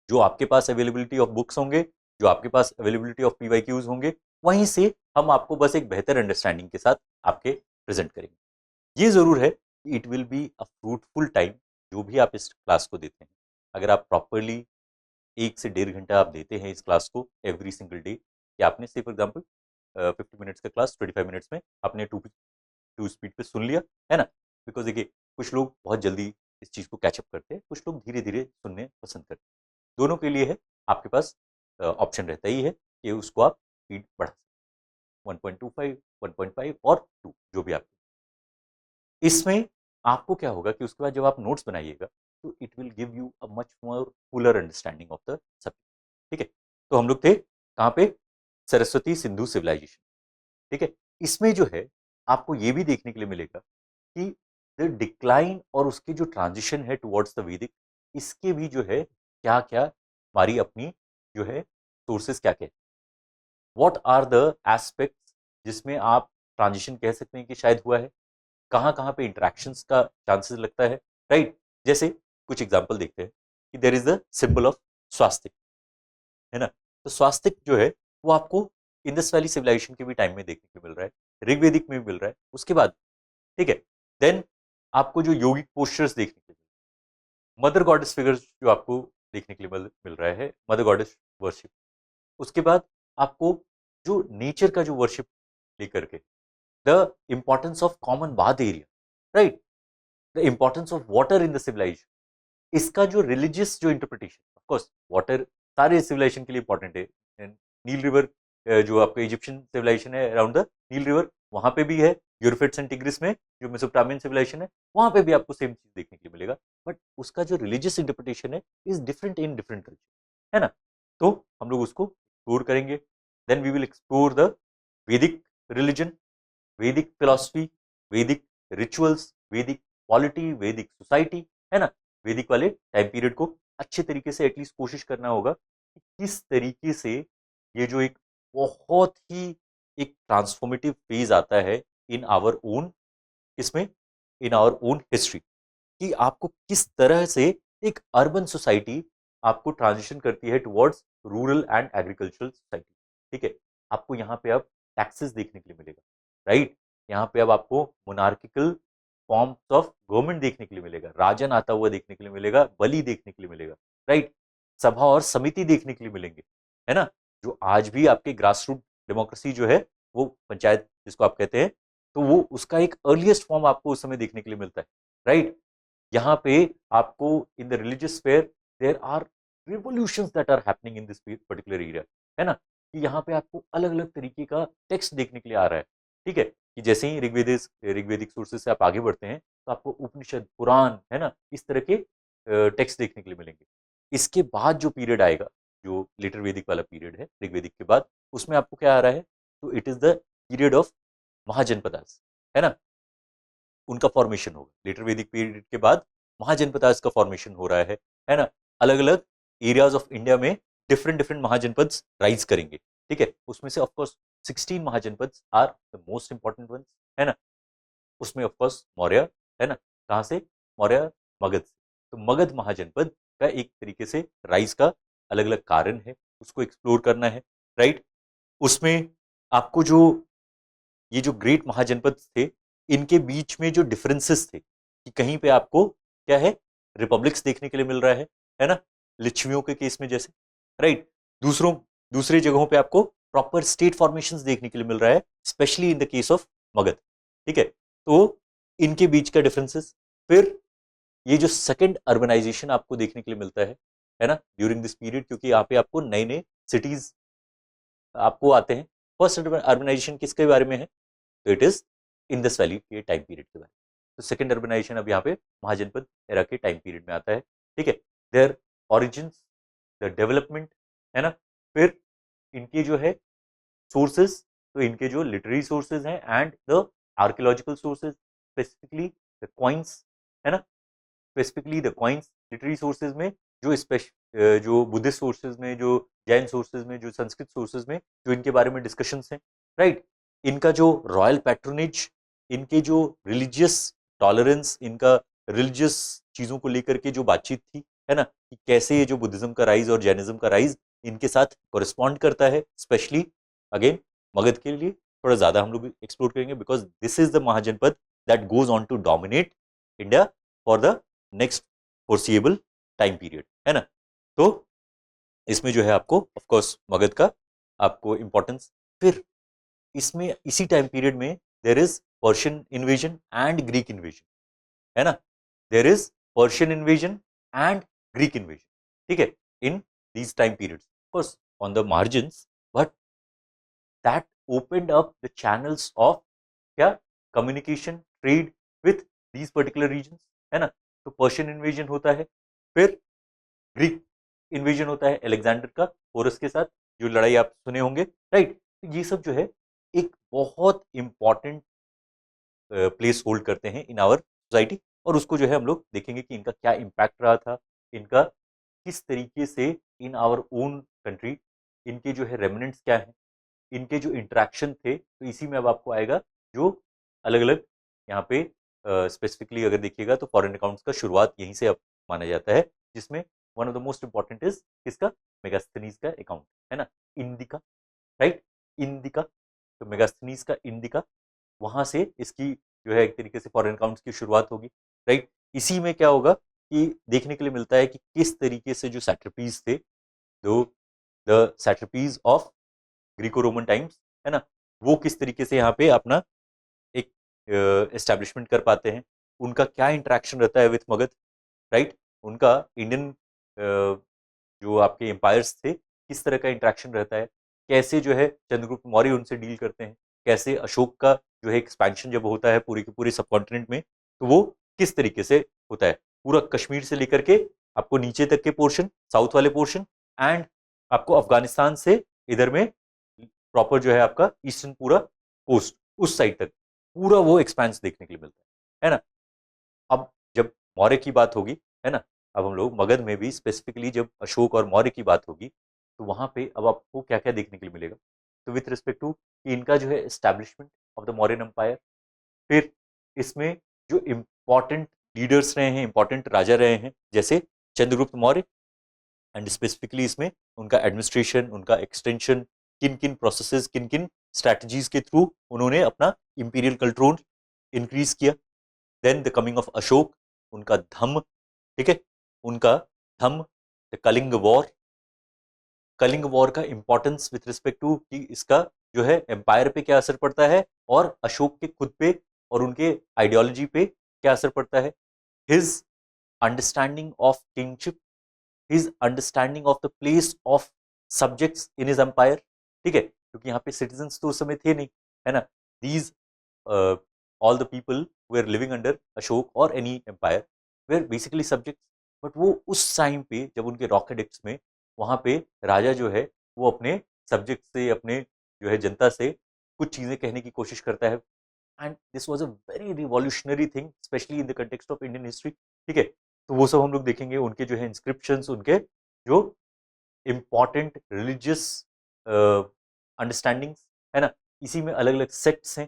जो आपके पास अवेलेबिलिटी ऑफ बुक्स होंगे, जो आपके पास अवेलेबिलिटी ऑफ पीवाईक्यूज होंगे, वहीं से हम आपको बस एक बेहतर अंडरस्टैंडिंग के साथ आपके प्रेजेंट करेंगे। ये जरूर है कि it will be a fruitful time जो भी आप इस क्लास को देते हैं। अगर आप प्रॉपरली 1 से 1.5 घंटा आप देते हैं इस क्लास को एवरी सिंगल डे, कि आपने से फॉर एग्जाम्पल 50 मिनट्स का क्लास 25 मिनट्स में आपने टू स्पीड पे सुन लिया, है ना। बिकॉज देखिए, कुछ लोग बहुत जल्दी इस चीज़ को कैचअप करते हैं, कुछ लोग धीरे धीरे सुनने पसंद करते हैं। दोनों के लिए है, आपके पास ऑप्शन रहता ही है कि उसको आप स्पीड बढ़ा सकते, 1.25 1.5 और 2 जो भी आप। इसमें आपको क्या होगा कि उसके बाद जब आप नोट्स बनाइएगा तो it will give you a much more Fuller understanding of the subject, ठीक है। तो हम लोग थे कहाँ पे, सरस्वती सिंधु सिविलाइजेशन, ठीक है। इसमें जो है आपको ये भी देखने के लिए मिलेगा कि द डिक्लाइन और उसकी जो ट्रांजिशन है टुवर्ड्स द वैदिक, इसके भी जो है क्या क्या हमारी अपनी जो है सोर्सेस क्या क्या, व्हाट आर द एस्पेक्ट्स जिसमें आप ट्रांजिशन कह सकते हैं कि शायद हुआ है, कहाँ कहाँ पे इंटरेक्शंस का चांसेस लगता है, राइट। जैसे कुछ एग्जांपल देखते हैं कि there is the symbol of स्वास्तिक, है ना। तो स्वास्तिक जो है वो आपको इंडस वैली सिविलाइजेशन के भी टाइम में देखने को मिल रहा है, ऋग्वेदिक में भी मिल रहा है उसके बाद, ठीक है। देन आपको जो योगिक पोस्चर्स देखने के लिए, मदर गॉडेस फिगर्स जो आपको देखने के लिए मिल रहा है, मदर गॉडेस वर्शिप, उसके बाद आपको जो नेचर का जो वर्शिप लेकर के, the importance of common bath area, right, the importance of water in the civilisation, इसका जो रिलीजियस जो इंटरप्रिटेशन, ऑफ कोर्स वाटर सारे सिविलाइजेशन के लिए इंपॉर्टेंट है। नील रिवर जो आपका इजिप्शियन सिविलाइजेशन है अराउंड द नील रिवर, वहां पे भी है। यूरोपेट्स एंड टिग्रिस में जो मेसोपोटामियन सिविलाइजेशन है, वहां पे भी आपको सेम चीज देखने के लिए मिलेगा, बट उसका जो रिलीजियस इंटरप्रिटेशन है is different in different culture, है ना। तो हम लोग उसको एक्सप्लोर करेंगे। Then we will explore the Vedic religion, Vedic philosophy, Vedic rituals, Vedic polity, Vedic society, है ना। वैदिक वाले टाइम पीरियड को अच्छे तरीके से एटलीस्ट कोशिश करना होगा कि किस तरीके से ये जो एक बहुत ही एक ट्रांसफॉर्मेटिव फेज आता है इन आवर ओन, इसमें इन आवर ओन हिस्ट्री, कि आपको किस तरह से एक अर्बन सोसाइटी आपको ट्रांजिशन करती है towards rural and agricultural society. ठीक है, आपको यहाँ पे अब टैक्सेस देखने के लिए मिलेगा, राइट। यहाँ पे अब आपको मोनार्किकल फॉर्म्स ऑफ गवर्नमेंट देखने के लिए मिलेगा, राजन आता हुआ देखने के लिए मिलेगा, बलि देखने के लिए मिलेगा, राइट। सभा और समिति देखने के लिए मिलेंगे, है ना। जो आज भी आपके ग्रास रूट डेमोक्रेसी जो है, वो पंचायत जिसको आप कहते हैं, तो वो उसका एक अर्लीस्ट फॉर्म आपको उस समय देखने के लिए मिलता है, राइट। यहाँ पे आपको in the religious sphere there are revolutions that are happening in this particular area, है ना, कि यहाँ पे आपको अलग अलग तरीके का टेक्स्ट देखने के लिए आ रहा है। ठीक है, कि जैसे ही ऋग्वेदिक सोर्सेज से आप आगे बढ़ते हैं तो आपको उपनिषद, पुराण, है ना, इस तरह के टेक्स्ट देखने के लिए मिलेंगे। इसके बाद जो पीरियड आएगा, जो लेटर वैदिक वाला पीरियड है ऋग्वेदिक के बाद, उसमें आपको क्या आ रहा है, तो it is the period of mahajanapadas, है ना, उनका फॉर्मेशन होगा। लेटर वैदिक पीरियड के बाद महाजनपदास का फॉर्मेशन हो रहा है ना। अलग अलग एरियाज ऑफ इंडिया में डिफरेंट डिफरेंट महाजनपद राइज करेंगे। ठीक है, उसमें से of course 16 mahajanapada are the most important ones, है ना। उसमें ऑफकोर्स मौर्य, है ना, कहाँ से, मौर्य, मगध से। तो मगध महाजनपद का एक तरीके से राइज का अलग अलग कारण है, उसको एक्सप्लोर करना है, राइट। उसमें आपको जो ये जो ग्रेट महाजनपद थे, इनके बीच में जो डिफरेंसेस थे, कि कहीं पे आपको क्या है, रिपब्लिक्स देखने के लिए मिल रहा है ना, लिच्छवियों के केस में जैसे, राइट। दूसरे जगहों पे आपको प्रॉपर स्टेट फॉर्मेशंस देखने के लिए मिल रहा है, specially in the case of Magadh. ठीक है, तो इनके बीच का डिफरेंसेस, फिर ये जो सेकंड अर्बनाइजेशन आपको देखने के लिए मिलता है ना, ड्यूरिंग दिस पीरियड, क्योंकि यहाँ पे आपको नए नए सिटीज आपको आते हैं। फर्स्ट अर्बनाइजेशन किसके बारे में है, तो इट इज इंडस वैली के टाइम पीरियड के बारे में। तो सेकंड अर्बनाइजेशन अब यहाँ पे महाजनपद एरा के टाइम पीरियड में आता है। ठीक है, देयर ऑरिजिन्स, द डेवलपमेंट, है ना, फिर इनके जो है सोर्सेज, तो इनके जो लिटरेरी सोर्सेज हैं and the archaeological sources, specifically the coins, है ना, specifically the coins literary sources में, जो बुद्धिस्ट सोर्सेज में, जो जैन सोर्सेज में, जो संस्कृत सोर्सेज में जो इनके बारे में डिस्कशंस हैं, राइट। इनका जो रॉयल पैट्रोनेज, इनके जो रिलीजियस टॉलरेंस, इनका रिलीजियस चीजों को लेकर के जो बातचीत थी, है ना, कि कैसे ये जो बुद्धिज्म का राइज और जैनिज्म का राइज इनके साथ कोरिस्पॉन्ड करता है, स्पेशली अगेन मगध के लिए थोड़ा ज्यादा हम लोग एक्सप्लोर करेंगे, because this is the mahajanapada that goes on to dominate India for the next foreseeable time period, है ना। तो इसमें जो है आपको ऑफ कोर्स मगध का आपको इंपॉर्टेंस, फिर इसमें इसी टाइम पीरियड में there is Persian invasion and Greek invasion, है ना, there is Persian invasion and Greek invasion. ठीक है, in these time periods, of course on the margins, but that opened up the channels of क्या, communication, trade with these particular regions, है ना। तो Persian invasion होता है, फिर Greek invasion होता है एलेक्जेंडर का पोरस के साथ, जो लड़ाई आप सुने होंगे, राइट। तो ये सब जो है एक बहुत इंपॉर्टेंट प्लेस होल्ड करते हैं इन आवर सोसाइटी, और उसको जो है हम लोग देखेंगे कि इनका क्या इम्पैक्ट रहा था, इनका किस तरीके से इन आवर ओन कंट्री इनके जो है रेमिनेंट्स क्या हैं, इनके जो इंटरेक्शन थे। तो इसी में अब आपको आएगा जो अलग अलग यहाँ पे स्पेसिफिकली अगर देखिएगा तो फॉरेन अकाउंट्स का शुरुआत यहीं से अब माना जाता है, जिसमें one of the most important is किसका, मेगास्थनीज का अकाउंट, है ना, इंडिका, राइट, इंडिका। तो मेगास्थनीज का इंडिका, वहां से इसकी जो है एक तरीके से फॉरेन अकाउंट्स की शुरुआत होगी, राइट। इसी में क्या होगा कि देखने के लिए मिलता है कि किस तरीके से जो सैट्रपीज थे, जो the satrapies of Greco Roman times, है ना, वो किस तरीके से यहाँ पे अपना एक एस्टेब्लिशमेंट कर पाते हैं, उनका क्या इंटरेक्शन रहता है विथ मगध, राइट, उनका इंडियन जो आपके एम्पायर्स थे किस तरह का इंटरेक्शन रहता है, कैसे जो है चंद्रगुप्त मौर्य उनसे डील करते हैं, कैसे अशोक का जो है एक्सपेंशन जब होता है पूरे के पूरे सब कॉन्टिनेंट में, तो वो किस तरीके से होता है, पूरा कश्मीर से लेकर के आपको नीचे तक के पोर्शन, साउथ वाले पोर्शन, एंड आपको अफगानिस्तान से इधर में प्रॉपर जो है आपका ईस्टर्न पूरा कोस्ट उस साइड तक पूरा वो एक्सपेंस देखने के लिए मिलता है ना। अब जब मौर्य की बात होगी, है ना, अब हम लोग मगध में भी स्पेसिफिकली जब अशोक और मौर्य की बात होगी तो वहां पे अब आपको क्या क्या देखने के लिए मिलेगा, तो विथ रिस्पेक्ट टू कि इनका जो है establishment of the Mauryan empire, फिर इसमें जो इम्पोर्टेंट लीडर्स रहे हैं, इंपॉर्टेंट राजा रहे हैं जैसे चंद्रगुप्त मौर्य, एंड स्पेसिफिकली इसमें उनका एडमिनिस्ट्रेशन, उनका एक्सटेंशन, किन किन प्रोसेसेस, किन किन स्ट्रैटेजीज के थ्रू उन्होंने अपना इंपीरियल कंट्रोल इंक्रीज किया। Then the coming of Ashoka, उनका धम्म, ठीक है, उनका Dhamma, the Kalinga war, Kalinga war का इंपॉर्टेंस विथ रिस्पेक्ट टू कि इसका जो है एम्पायर पे क्या असर पड़ता है और अशोक के खुद पे और उनके आइडियोलॉजी पे क्या असर पड़ता है, his understanding of kingship, his understanding of the place of subjects in his empire, ठीक है, क्योंकि यहाँ पे सिटीजन्स तो उस समय थे नहीं, है ना, these all the people who were living under Ashoka और any empire were basically subjects, but वो उस टाइम पे जब उनके रॉक एडिक्ट्स में वहाँ पे राजा जो है वो अपने सब्जेक्ट से, अपने जो है जनता से कुछ चीज़ें कहने की कोशिश करता है, and this was a very revolutionary thing specially in the context of Indian history, ठीक है, तो वो सब हम लोग देखेंगे, उनके जो है इंस्क्रिप्शंस, उनके जो इम्पॉर्टेंट रिलीजियस अंडरस्टैंडिंग्स, है ना, इसी में अलग अलग सेक्ट्स हैं,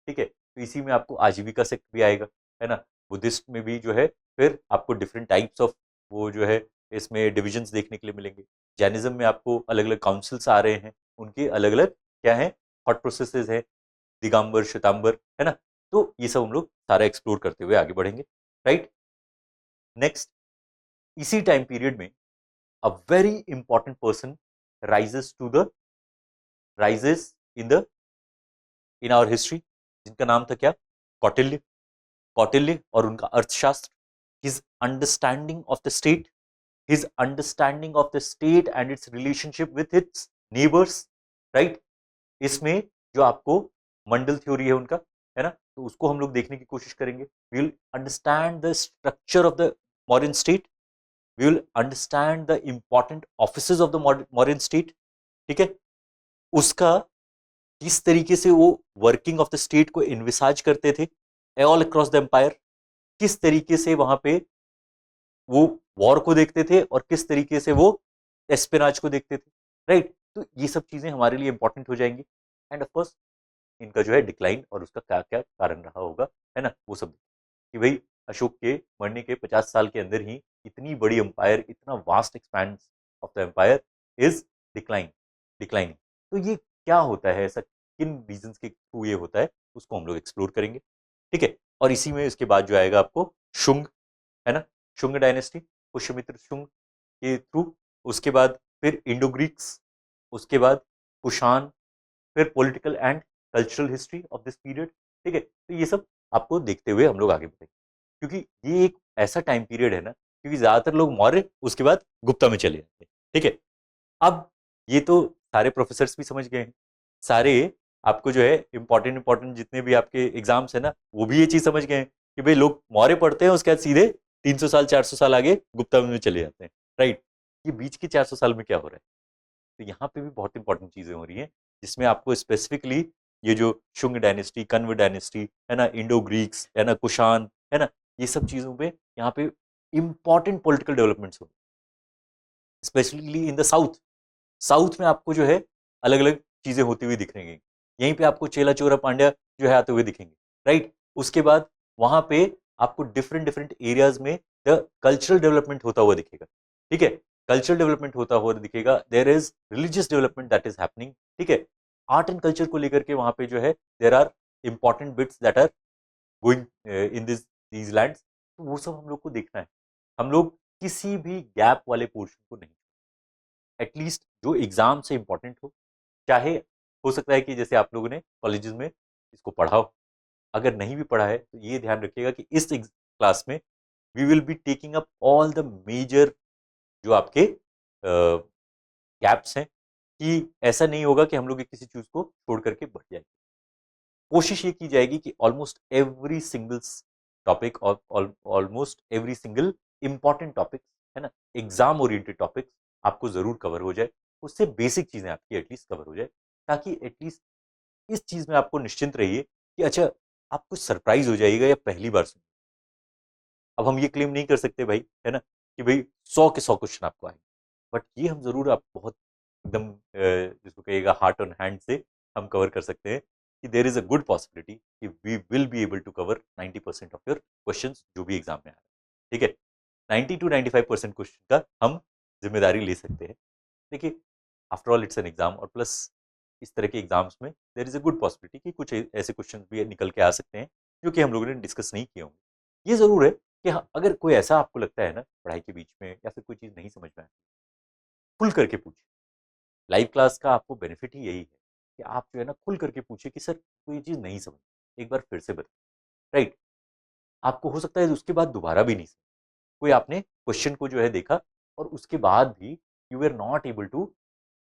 ठीक है, तो इसी में आपको आजीविका सेक्ट भी आएगा, है ना, बुद्धिस्ट में भी जो है फिर आपको डिफरेंट टाइप्स ऑफ वो जो है इसमें डिविजन्स देखने के लिए मिलेंगे, जैनिज्म में आपको अलग अलग काउंसिल्स आ रहे हैं, उनके अलग अलग क्या है थॉट प्रोसेसेस है, दिगंबर श्वेतांबर, है ना, तो ये सब हम लोग सारा एक्सप्लोर करते हुए आगे बढ़ेंगे, राइट। नेक्स्ट, इसी टाइम पीरियड में a very important person rises to the rises in our history, जिनका नाम था क्या, कौटिल्य, कौटिल्य और उनका Arthashastra, his understanding of the state, his understanding of the state and its relationship with its neighbours, right, इसमें जो आपको मंडल थ्योरी है उनका, है ना, तो उसको हम लोग देखने की कोशिश करेंगे, we will understand the structure of the modern state, we will understand the important offices of the modern state, ठीक है, उसका किस तरीके से वो वर्किंग ऑफ द स्टेट को इन्विसाज करते थे ऑल अक्रॉस द एम्पायर, किस तरीके से वहां पे वो वॉर को देखते थे और किस तरीके से वो एस्पिनाज को देखते थे, राइट, तो ये सब चीजें हमारे लिए इंपॉर्टेंट हो जाएंगी, एंड ऑफ कोर्स इनका जो है डिक्लाइन और उसका क्या क्या कारण रहा होगा, है ना, वो सब कि भाई अशोक के मरने के 50 साल के अंदर ही इतनी बड़ी एम्पायर, इतना vast expand of the empire is declining, तो ये क्या होता है, ऐसा किन रीजंस के थ्रू ये होता है, उसको हम लोग एक्सप्लोर करेंगे, ठीक है, और इसी में इसके बाद जो आएगा आपको शुंग, है ना, शुंग डायनेस्टी, पुष्यमित्र शुंग के थ्रू, उसके बाद फिर इंडो ग्रीक्स, उसके बाद कुषाण, फिर political and cultural history of this period, ठीक है, तो ये सब आपको देखते हुए हम लोग आगे बढ़ेंगे, क्योंकि ये एक ऐसा टाइम पीरियड है ना, क्योंकि ज्यादातर लोग मौर्य उसके बाद गुप्ता में चले जाते हैं, ठीक है, अब ये तो सारे प्रोफेसर्स भी समझ गए हैं, सारे आपको जो है इंपॉर्टेंट इंपॉर्टेंट जितने भी आपके एग्जाम्स है ना वो भी ये चीज समझ गए हैं कि भाई लोग मौर्य पढ़ते हैं उसके बाद सीधे 300 साल 400 साल आगे गुप्ता में चले जाते हैं, राइट, ये बीच के 400 साल में क्या हो रहा है, तो यहाँ पे भी बहुत इंपॉर्टेंट चीजें हो रही हैं जिसमें आपको स्पेसिफिकली ये जो शुंग डायनेस्टी, कन्व डायनेस्टी, है ना, इंडो ग्रीक्स, है ना, कुषाण, है ना, ये सब चीजों पे यहाँ पे इंपॉर्टेंट पॉलिटिकल डेवलपमेंट्स हो, specially in the south, south में आपको जो है अलग अलग चीजें होती हुई दिख रही हैं, यहीं पे आपको चेला चोरा पांड्या जो है आते हुए दिखेंगे, राइट, उसके बाद वहां पे आपको डिफरेंट डिफरेंट एरियाज में द कल्चरल डेवलपमेंट होता हुआ दिखेगा, ठीक है, कल्चरल डेवलपमेंट होता हुआ दिखेगा, there is religious development that is happening, ठीक है, आर्ट एंड कल्चर को लेकर के वहां पे जो है there are important bits that are going in this these lands, तो वो सब हम लोग को देखना है, हम लोग किसी भी गैप वाले पोर्शन को नहीं एटलीस्ट जो एग्जाम से इंपॉर्टेंट हो, चाहे हो सकता है कि जैसे आप लोगों ने कॉलेजेस में इसको पढ़ा हो, अगर नहीं भी पढ़ा है तो ये ध्यान रखिएगा कि इस क्लास में we will be taking up all the major जो आपके गैप्स हैं, कि ऐसा नहीं होगा कि हम लोग किसी चीज को छोड़ करके बढ़ जाएंगे। कोशिश ये की जाएगी कि ऑलमोस्ट एवरी सिंगल टॉपिक और almost every single important topic, है ना, एग्जाम ओरिएंटेड टॉपिक्स आपको जरूर कवर हो जाए, उससे बेसिक चीजें आपकी एटलीस्ट कवर हो जाए, ताकि एटलीस्ट इस चीज में आपको निश्चिंत रहिए कि अच्छा आप कुछ सरप्राइज हो जाएगा या पहली बार सुन। अब हम ये क्लेम नहीं कर सकते भाई, है ना, कि भाई 100 के 100 क्वेश्चन आपको आएंगे, बट ये हम जरूर आप बहुत एकदम जिसको कहिएगा हार्ट ऑन हैंड से हम कवर कर सकते हैं कि there is a good possibility कि we will be able to cover 90% of your question जो भी एग्जाम में आ रहा है। ठीक है, 90 to 95% क्वेश्चन का हम जिम्मेदारी ले सकते हैं। देखिए, after all it's an exam, और प्लस इस तरह के एग्जाम्स में there is a good possibility कि कुछ ऐसे क्वेश्चन भी निकल के आ सकते हैं जो कि हम लोगों ने डिस्कस नहीं किए होंगे। ये जरूर है कि हाँ, अगर कोई ऐसा आपको लगता है ना पढ़ाई के बीच में या फिर कोई चीज़ नहीं समझ में आती, खुल करके पूछिए। लाइव क्लास का आपको बेनिफिट ही यही है कि आप जो है ना खुल करके पूछिए कि सर कोई ये चीज़ नहीं समझ, एक बार फिर से बताइए। राइट, आपको हो सकता है उसके बाद दोबारा भी नहीं समझ, कोई आपने क्वेश्चन को जो है देखा और उसके बाद भी you are not able to,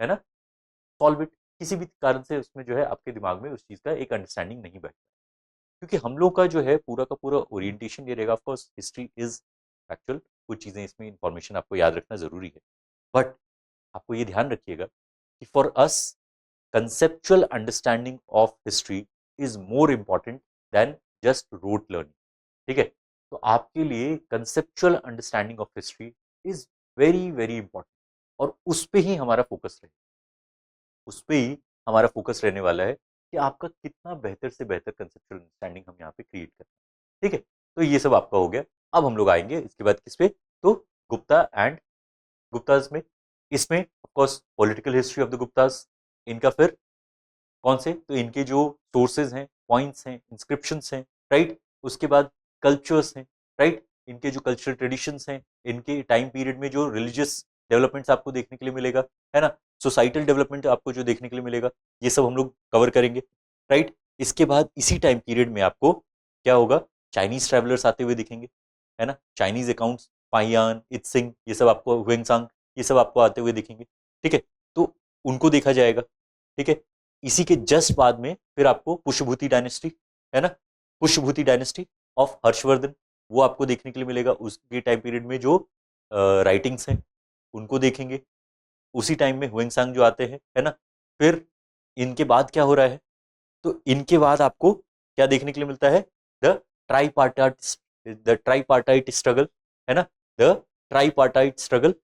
है ना, सॉल्व इट, किसी भी कारण से उसमें जो है आपके दिमाग में उस चीज़ का एक अंडरस्टैंडिंग नहीं बैठता, क्योंकि हम लोग का जो है पूरा का पूरा ओरिएंटेशन ये रहेगा। ऑफकोर्स हिस्ट्री इज फैक्चुअल, कुछ चीज़ें इसमें इंफॉर्मेशन आपको याद रखना जरूरी है, बट आपको ये ध्यान रखिएगा कि for us conceptual understanding of history is more important than just rote learning। ठीक है, तो आपके लिए conceptual understanding of history is very very important, और उस पे ही हमारा फोकस रहे, उस पे ही हमारा फोकस रहने वाला है कि आपका कितना बेहतर से बेहतर कंसेप्चुअल अंडरस्टैंडिंग हम यहाँ पे क्रिएट करते हैं। ठीक है, तो ये सब आपका हो गया। अब हम लोग आएंगे इसके बाद किस पे, तो गुप्ता एंड गुप्ताज में। इसमें of course political history of the Gupta's, इनका फिर कौन से, तो इनके जो सोर्सेज हैं, पॉइंट्स हैं, इंस्क्रिप्शंस हैं, राइट, उसके बाद कल्चर्स हैं, राइट, इनके जो कल्चरल ट्रेडिशंस हैं, इनके टाइम पीरियड में जो रिलीजियस डेवलपमेंट्स आपको देखने के लिए मिलेगा, है ना, सोसाइटल डेवलपमेंट आपको जो देखने के लिए मिलेगा, ये सब हम लोग कवर करेंगे। राइट, इसके बाद इसी टाइम पीरियड में आपको क्या होगा, चाइनीज ट्रैवलर्स आते हुए दिखेंगे, है ना, चाइनीज अकाउंट्स, पाइयान, इत्सिंग, ये सब आपको, हुएंगसांग, ये सब आपको आते हुए दिखेंगे। ठीक है, तो उनको देखा जाएगा। ठीक है, इसी के जस्ट बाद में फिर आपको पुष्यभूति डायनेस्टी, है ना, पुष्यभूति डायनेस्टी ऑफ हर्षवर्धन, वो आपको देखने के लिए मिलेगा। उसके टाइम पीरियड में जो राइटिंग्स हैं उनको देखेंगे। उसी टाइम में हुएंगसांग जो आते हैं, है ना। फिर इनके बाद क्या हो रहा है, तो इनके बाद आपको क्या देखने के लिए मिलता है, the tripartite, the tripartite struggle, है ना, the tripartite struggle,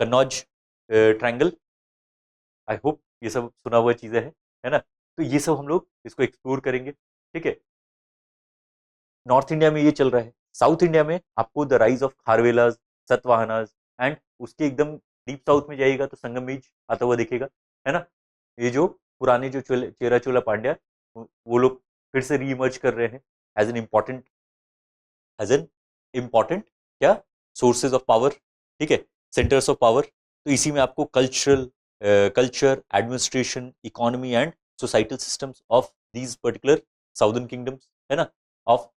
Kannauj triangle. I hope ये सब सुना हुआ चीजें हैं, है ना। तो ये सब हम लोग इसको एक्सप्लोर करेंगे। ठीक है, नॉर्थ इंडिया में ये चल रहा है। साउथ इंडिया में आपको the rise of Kharavelas, Satavahanas, and उसके एकदम डीप साउथ में जाइएगा तो संगमीज आता हुआ दिखेगा, है ना। ये जो पुराने जो चेरा चोला पांड्या, वो लोग फिर से रीइमर्ज कर रहे हैं as an important, as an important क्या, सोर्सेज ऑफ पावर। ठीक है, सेंटर्स ऑफ पावर। तो इसी में आपको culture, administration, economy and societal systems of these particular southern kingdoms, है ना, ऑफ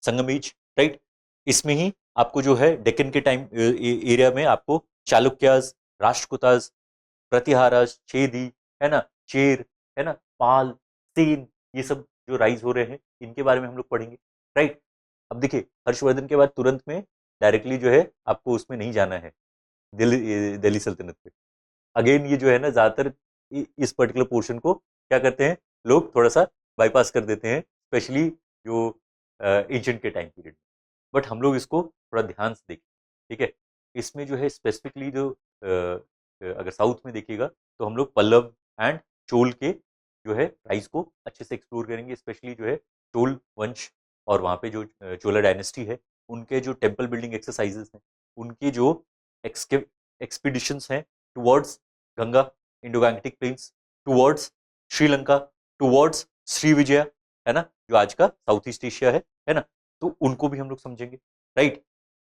संगमीज। राइट, इसमें ही आपको जो है डेक्कन के टाइम एरिया में आपको चालुक्याज, राष्ट्रकूताज, प्रतिहाराज, छेदी, है ना, चेर, है ना, पाल, सेन, ये सब जो राइज हो रहे हैं इनके बारे में हम लोग पढ़ेंगे। राइट, अब देखिए हर्षवर्धन के बाद तुरंत में डायरेक्टली जो है आपको उसमें नहीं जाना है, दिल्ली दिल्ली सल्तनत पे। अगेन ये जो है ना ज्यादातर इस पर्टिकुलर पोर्शन को क्या करते हैं लोग, थोड़ा सा बाईपास कर देते हैं, स्पेशली जो एंशंट के टाइम पीरियड। बट हम लोग इसको थोड़ा ध्यान से देखें। ठीक है, इसमें जो है स्पेसिफिकली जो अगर साउथ में देखिएगा तो हम लोग पल्लव एंड चोल के जो है राइज को अच्छे से एक्सप्लोर करेंगे, स्पेशली जो है चोल वंश, और वहाँ पे जो चोला डायनेस्टी है उनके जो टेम्पल बिल्डिंग एक्सरसाइजेस हैं, उनके जो एक्सपीडिशंस हैं towards Ganga, Indo Gangetic plains, towards Sri Lanka, towards Srivijaya, है ना, जो आज का साउथ ईस्ट एशिया है ना, तो उनको भी हम लोग समझेंगे। राइट,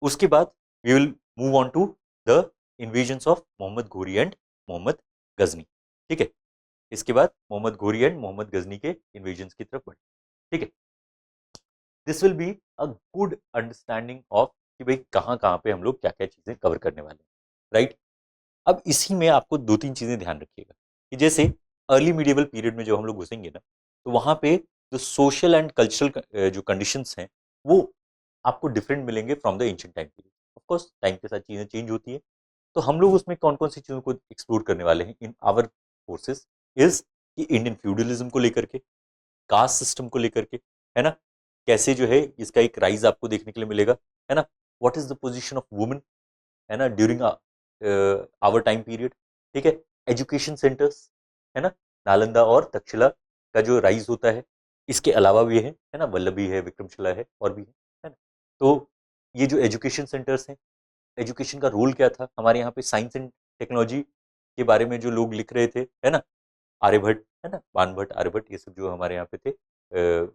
उसके बाद we will move on to the invasions of Mohammad Ghori and Mohammad Ghazni, ठीक है। इसके बाद मोहम्मद घोरी एंड मोहम्मद गजनी के इन्वेजन्स की तरफ बढ़े, ठीक है। This will be a good understanding of कि भाई कहाँ कहाँ पे हम लोग क्या क्या चीजें कवर करने वाले हैं, राइट। अब इसी में आपको दो तीन चीजें ध्यान रखिएगा कि जैसे अर्ली मीडिएवल पीरियड में जब हम लोग घुसेंगे ना, तो वहां पे जो सोशल एंड कल्चरल जो कंडीशंस हैं वो आपको डिफरेंट मिलेंगे from the ancient time period. Of course time के साथ चीजें चेंज होती है, तो हम लोग उसमें कौन कौन सी चीजों को एक्सप्लोर करने वाले हैं इन आवर कोर्सेज इज कि इंडियन फ्यूडलिज्म को लेकर के, कास्ट सिस्टम को लेकर के, है ना, कैसे जो है इसका एक राइज आपको देखने के लिए मिलेगा, है ना, what is the position of women, है ना, ड्यूरिंग आवर टाइम पीरियड, ठीक है। एजुकेशन सेंटर्स, है ना, नालंदा और तक्षशिला का जो राइज होता है, इसके अलावा भी है ना, वल्लभी है, विक्रमशिला है और भी है ना। तो ये जो एजुकेशन सेंटर्स हैं, एजुकेशन का रोल क्या था हमारे यहाँ पे, साइंस एंड टेक्नोलॉजी के बारे में जो लोग लिख रहे थे, है ना, आर्यभट्ट, है ना, बाणभट्ट, आर्यभट्ट, ये सब जो हमारे यहाँ पे थे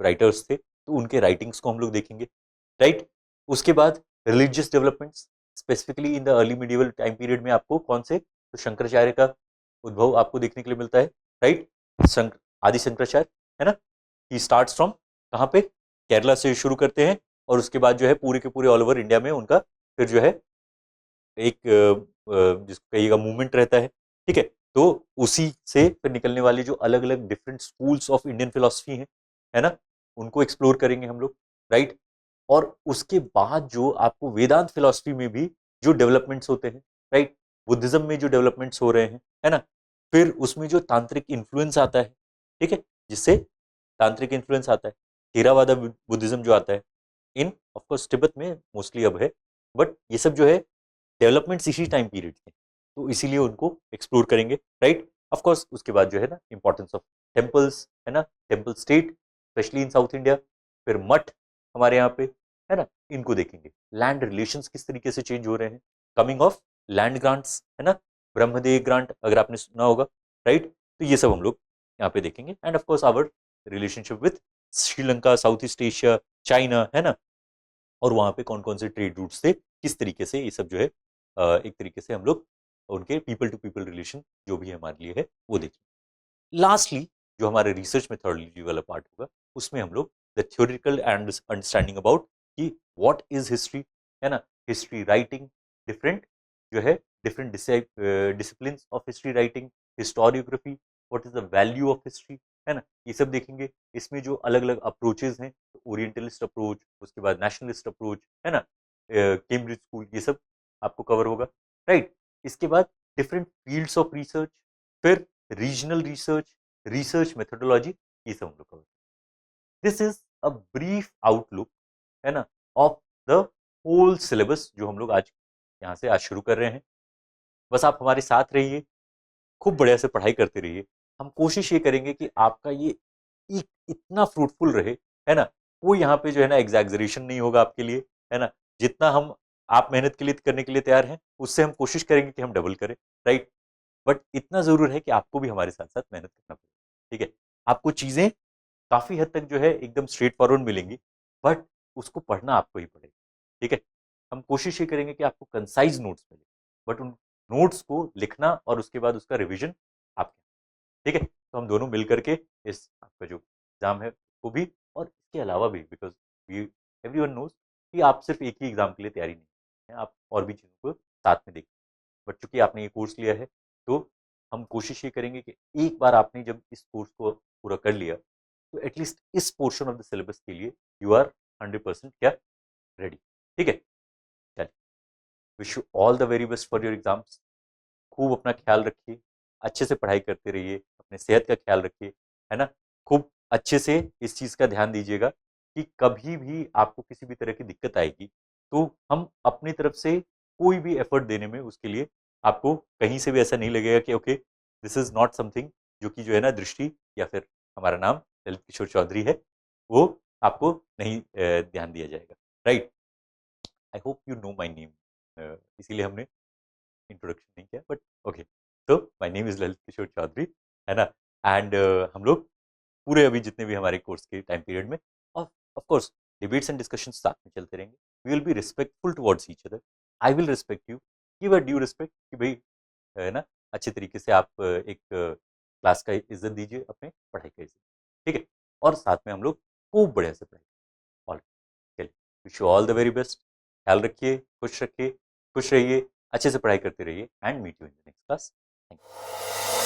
राइटर्स थे, तो उनके राइटिंग्स को हम लोग देखेंगे, राइट। उसके बाद religious developments, specifically in the early medieval time period में आपको कौन से, तो शंकराचार्य का उद्भव आपको देखने के लिए मिलता है, राइट। आदि शंकराचार्य, है ना, ही स्टार्ट्स फ्रॉम कहाँ पे, केरला से शुरू करते हैं और उसके बाद जो है पूरे के पूरे ऑल ओवर इंडिया में उनका फिर जो है एक जिसको कहिएगा मूवमेंट रहता है, ठीक है। तो उसी से फिर निकलने वाले जो अलग अलग different schools of Indian philosophy हैं, है ना, उनको एक्सप्लोर करेंगे हम लोग, राइट। और उसके बाद जो आपको वेदांत फिलोसफी में भी जो डेवलपमेंट्स होते हैं, राइट, बुद्धिज्म में जो डेवलपमेंट्स हो रहे हैं, है ना, फिर उसमें जो तांत्रिक इन्फ्लुएंस आता है, ठीक है, जिससे तांत्रिक इन्फ्लुएंस आता है, थेरावादा बुद्धिज्म जो आता है इन ऑफ कोर्स तिब्बत में मोस्टली अब है, बट ये सब जो है डेवलपमेंट्स इसी टाइम पीरियड के, तो इसीलिए उनको एक्सप्लोर करेंगे, राइट। ऑफ कोर्स उसके बाद जो है ना इंपॉर्टेंस ऑफ टेम्पल्स, है ना, temple state specially in south India, फिर मठ हमारे यहाँ पे, है ना, इनको देखेंगे। लैंड रिलेशंस किस तरीके से चेंज हो रहे हैं, कमिंग ऑफ लैंड ग्रांट्स, है ना, ब्रह्मदेव ग्रांट अगर आपने सुना होगा, राइट। तो ये सब हम लोग यहाँ पे देखेंगे and of course our relationship with Sri Lanka, South East Asia, China, है ना, और वहाँ पे कौन कौन से ट्रेड रूट्स थे, किस तरीके से ये सब जो है एक तरीके से हम लोग उनके पीपल टू पीपल रिलेशन जो भी हमारे लिए है वो देखें। लास्टली जो हमारे रिसर्च मेथोडोलॉजी वाला पार्ट होगा उसमें हम लोग the theoretical and understanding about कि व्हाट इज हिस्ट्री, है ना, हिस्ट्री राइटिंग, डिफरेंट जो है different discipline of history writing, historiography, what is the value of history, है ना, ये सब देखेंगे। इसमें जो अलग अलग अप्रोचेज हैं, ओरिएंटलिस्ट अप्रोच, उसके बाद नेशनलिस्ट अप्रोच, है ना, कैम्ब्रिज स्कूल, ये सब आपको कवर होगा, राइट। इसके बाद डिफरेंट फील्ड्स ऑफ रिसर्च, फिर रीजनल रिसर्च, रिसर्च मेथोडोलॉजी, ये सब हम लोग cover. This is a brief outlook, है ना, ऑफ द होल सिलेबस जो हम लोग आज यहाँ से आज शुरू कर रहे हैं। बस आप हमारे साथ रहिए, खूब बढ़िया से पढ़ाई करते रहिए। हम कोशिश ये करेंगे कि आपका ये इतना फ्रूटफुल रहे, है ना, कोई यहाँ पे जो है ना एग्जैग्जरेशन नहीं होगा आपके लिए, है ना। जितना हम आप मेहनत के लिए करने के लिए तैयार हैं, उससे हम कोशिश करेंगे कि हम डबल करें, राइट। बट इतना जरूर है कि आपको भी हमारे साथ साथ मेहनत करना पड़ेगा, ठीक है। आपको चीजें काफी हद तक जो है एकदम स्ट्रेट फॉरवर्ड मिलेंगी, बट उसको पढ़ना आपको ही पड़ेगा, ठीक है। हम कोशिश ये करेंगे कि आपको कंसाइज नोट्स मिले, बट उन नोट्स को लिखना और उसके बाद उसका रिविजन आपके, ठीक है। तो हम दोनों मिल करके इस आपका जो एग्जाम है वो भी, और इसके अलावा भी, बिकॉज वी एवरीवन नोज कि आप सिर्फ एक ही एग्जाम के लिए तैयारी नहीं है, आप और भी चीज़ों को साथ में देखें। बट चूंकि आपने ये कोर्स लिया है, तो हम कोशिश ये करेंगे कि एक बार आपने जब इस कोर्स को पूरा कर लिया, तो एटलीस्ट इस पोर्शन ऑफ द सिलेबस के लिए यू आर 100% क्या रेडी, ठीक है। चलिए, wish you all the very best for your exams. खूब अपना ख्याल रखिए, अच्छे से पढ़ाई करते रहिए, अपने सेहत का ख्याल रखिए, है ना। खूब अच्छे से इस चीज़ का ध्यान दीजिएगा कि कभी भी आपको किसी भी तरह की दिक्कत आएगी, तो हम अपनी तरफ से कोई भी एफर्ट देने में उसके लिए आपको कहीं से भी ऐसा नहीं लगेगा कि okay this is not something जो कि जो है ना दृष्टि या फिर हमारा नाम ललित किशोर चौधरी है, वो आपको नहीं ध्यान दिया जाएगा, right. I hope you know my name, इसीलिए हमने इंट्रोडक्शन नहीं किया, बट ओके। तो my name is Lalit Kishore Chaudhary, है ना। एंड हम लोग पूरे अभी जितने भी हमारे कोर्स के टाइम पीरियड में of course debates and discussions साथ में चलते रहेंगे। We will be respectful towards each other, I will respect you, give a due respect कि भाई है ना, अच्छे तरीके से आप एक क्लास का इज्जत दीजिए, अपने पढ़ाई का इज्जत, ठीक है। और साथ में हम लोग खूब बढ़िया से पढ़ाई। ऑल चलिए, wish you all the very best. ख्याल रखिए, खुश रखिए, खुश रहिए, अच्छे से पढ़ाई करते रहिए and meet you in the next class. Thank you.